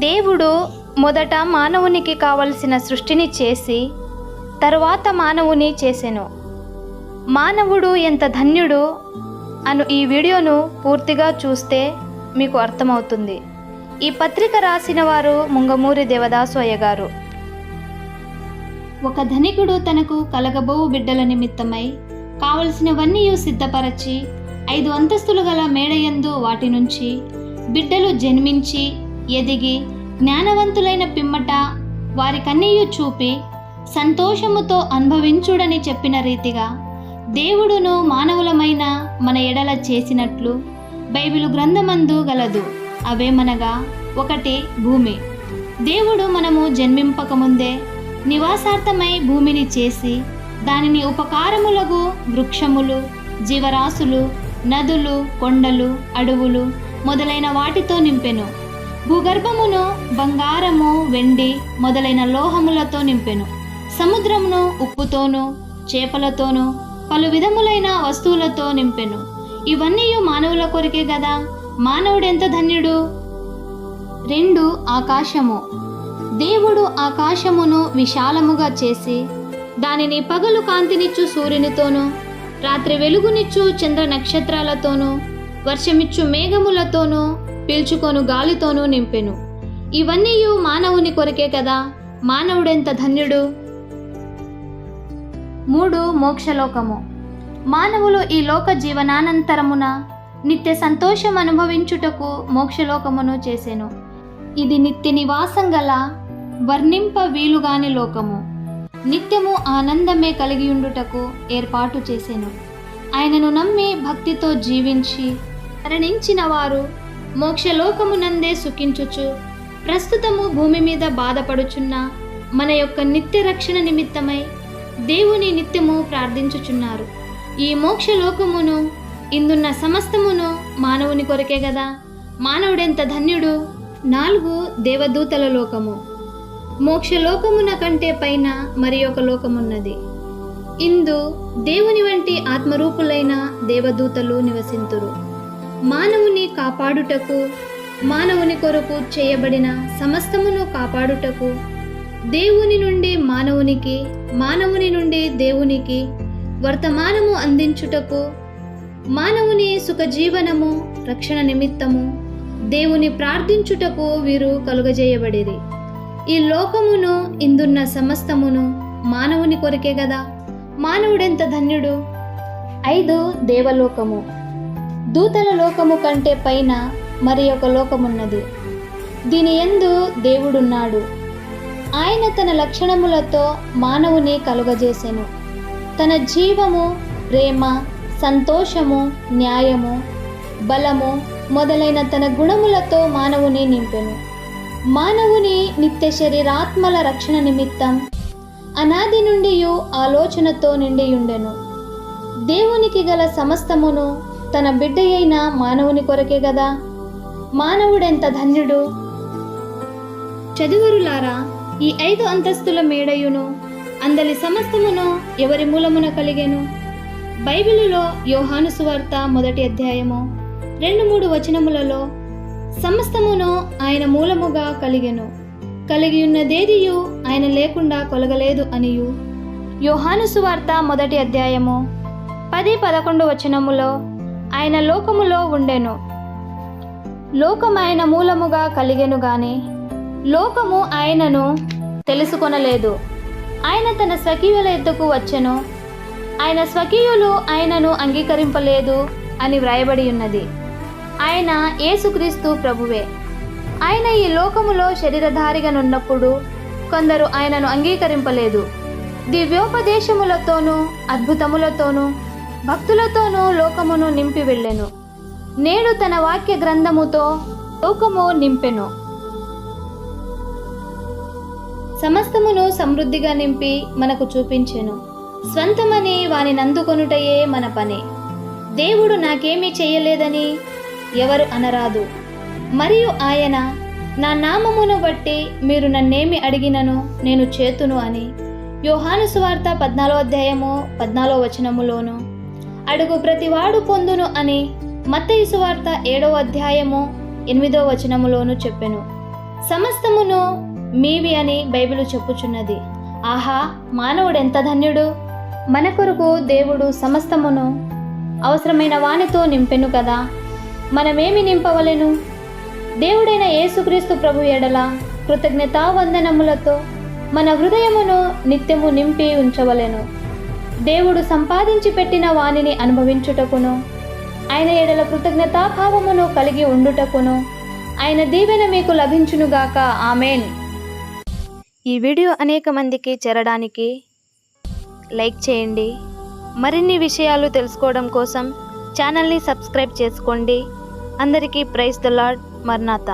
దేవుడు మొదట మానవునికి కావలసిన సృష్టిని చేసి తరువాత మానవుని చేసెను. మానవుడు ఎంత ధన్యుడు అను ఈ వీడియోను పూర్తిగా చూస్తే మీకు అర్థమవుతుంది. ఈ పత్రిక రాసిన వారు ముంగమూరి దేవదాసు అయ్య గారు. ఒక ధనికుడు తనకు కలగబోవు బిడ్డల నిమిత్తమై కావలసినవన్నీ సిద్ధపరచి 5 అంతస్తులు గల మేడయందు వాటి నుంచి బిడ్డలు జన్మించి ఎదిగి జ్ఞానవంతులైన పిమ్మట వారికన్నీయు చూపి సంతోషముతో అనుభవించుడని చెప్పిన రీతిగా దేవుడును మానవులమైన మన ఎడల చేసినట్లు బైబిలు గ్రంథమందు గలదు. అవేమనగా, 1 భూమి. దేవుడు మనము జన్మింపకముందే నివాసార్థమై భూమిని చేసి దానిని ఉపకారములకు వృక్షములు, జీవరాశులు, నదులు, కొండలు, అడవులు మొదలైన వాటితో నింపెను. భూగర్భమును బంగారము, వెండి మొదలైన లోహములతో నింపెను. సముద్రమును ఉప్పుతోనూ చేపలతోనూ పలు విధములైన వస్తువులతో నింపెను. ఇవన్నీ మానవుల కొరికే కదా. మానవుడెంత ధన్యుడు. 2 ఆకాశము. దేవుడు ఆకాశమును విశాలముగా చేసి దానిని పగలు కాంతినిచ్చు సూర్యునితోనూ రాత్రి వెలుగునిచ్చు చంద్ర నక్షత్రాలతోనూ వర్షమిచ్చు మేఘములతోనూ పీల్చుకొను గాలితోనూ నింపెను. ఇవన్నీ మానవుని కొరకే కదా. మానవుడెంత ధన్యుడు. 3 మోక్షలోకము. మానవులు ఈ లోక జీవనానంతరమున నిత్య సంతోషం అనుభవించుటకు మోక్షలోకమును చేసెను. ఇది నిత్య నివాసం గల వర్ణింప వీలుగాని లోకము. నిత్యము ఆనందమే కలిగియుండుటకు ఏర్పాటు చేసెను. ఆయనను నమ్మి భక్తితో జీవించి మరణించిన వారు మోక్షలోకమునందే సుఖించుచు ప్రస్తుతము భూమి మీద బాధపడుచున్న మన యొక్క నిత్య రక్షణ నిమిత్తమై దేవుని నిత్యము ప్రార్థించుచున్నారు. ఈ మోక్షలోకమును ఇందున్న సమస్తమును మానవుని కొరకే కదా. మానవుడెంత ధన్యుడు. 4 దేవదూతల లోకము. మోక్షలోకమున కంటే పైన మరి ఒక లోకమున్నది. ఇందు దేవుని వంటి ఆత్మరూపులైన దేవదూతలు నివసింతురు. మానవుని కాపాడుటకు, మానవుని కొరకు చేయబడిన సమస్తమును కాపాడుటకు, దేవుని నుండి మానవునికి, మానవుని నుండి దేవునికి వర్తమానము అందించుటకు, మానవుని సుఖజీవనము రక్షణ నిమిత్తము దేవుని ప్రార్థించుటకు వీరు కలుగజేయబడిరి. ఈ లోకమును ఇందున్న సమస్తమును మానవుని కొరకే కదా. మానవుడెంత ధన్యుడు. 5 దేవలోకము. దూతల లోకము కంటే పైన మరి ఒక లోకమున్నది. దీని యందు దేవుడున్నాడు. ఆయన తన లక్షణములతో మానవుని కలుగజేసెను. తన జీవము, ప్రేమ, సంతోషము, న్యాయము, బలము మొదలైన తన గుణములతో మానవుని నింపెను. మానవుని నిత్య శరీరాత్మల రక్షణ నిమిత్తం అనాది నుండి ఆలోచనతో నిండియుండెను. దేవునికి గల సమస్తమును తన బిడ్డయైన మానవుని కొరకే గదా. మానవుడెంత ధన్యుడు. చదువరులారా, ఈ 5 అంతస్తుల మేడయును అందలి సమస్తమును ఎవరి మూలమున కలిగెను? బైబిలులో యోహాను సువార్త 1 అధ్యాయము 2-3 వచనములలో సమస్తమును ఆయన మూలముగా కలిగెను, కలిగియున్నదేదియు ఆయన లేకుండా కొలగలేదు అనియు. యోహాను సువార్త 1 అధ్యాయము 10-11 వచనములో ఆయన లోకములో ఉండెను, లోకం ఆయన మూలముగా కలిగెను గాని లోకము ఆయనను తెలుసుకొనలేదు. ఆయన తన స్వకీయుల ఎద్దుకు వచ్చెను, ఆయన స్వకీయులు ఆయనను అంగీకరింపలేదు అని వ్రాయబడి ఉన్నది. ఆయన యేసుక్రీస్తు ప్రభువే. ఆయన ఈ లోకములో శరీరధారిగా నున్నప్పుడు కొందరు ఆయనను అంగీకరింపలేదు. దివ్యోపదేశములతోనూ అద్భుతములతోనూ భక్తులతోనూ లోకమును నింపి వెళ్ళెను. నేడు తన వాక్య గ్రంథముతో లోకము నింపెను. సమస్తమును సమృద్ధిగా నింపి మనకు చూపించెను. స్వంతమని వాని నందుకొనుటయే మన పని. దేవుడు నాకేమీ చేయలేదని ఎవరు అనరాదు. మరియు ఆయన, నా నామమును బట్టి మీరు నన్నేమి అడిగినను నేను చేతును అని యోహాను సువార్త 14 అధ్యాయము 14 వచనములోను, అడుగు ప్రతివాడు పొందును అని మత్తయి సువార్త 7 అధ్యాయము 8 వచనములోను చెప్పెను. సమస్తమును మీవి అని బైబిలు చెప్పుచున్నది. ఆహా, మానవుడు ఎంత ధన్యుడు! మన కొరకు దేవుడు సమస్తమును అవసరమైన వానితో నింపెను కదా. మనమేమి నింపవలెను? దేవుడైన యేసుక్రీస్తు ప్రభు ఎడల కృతజ్ఞతావందనములతో మన హృదయమును నిత్యము నింపి ఉంచవలెను. దేవుడు సంపాదించి పెట్టిన వానిని అనుభవించుటకును, ఆయన ఎడల కృతజ్ఞతాభావమును కలిగి ఉండుటకును ఆయన దీవెన మీకు లభించునుగాక. ఆమేన్. ఈ వీడియో అనేక మందికి చేరడానికి లైక్ చేయండి. మరిన్ని విషయాలు తెలుసుకోవడం కోసం ఛానల్ని సబ్స్క్రైబ్ చేసుకోండి. అందరికీ ప్రైజ్ ద లార్డ్. మర్నాథ.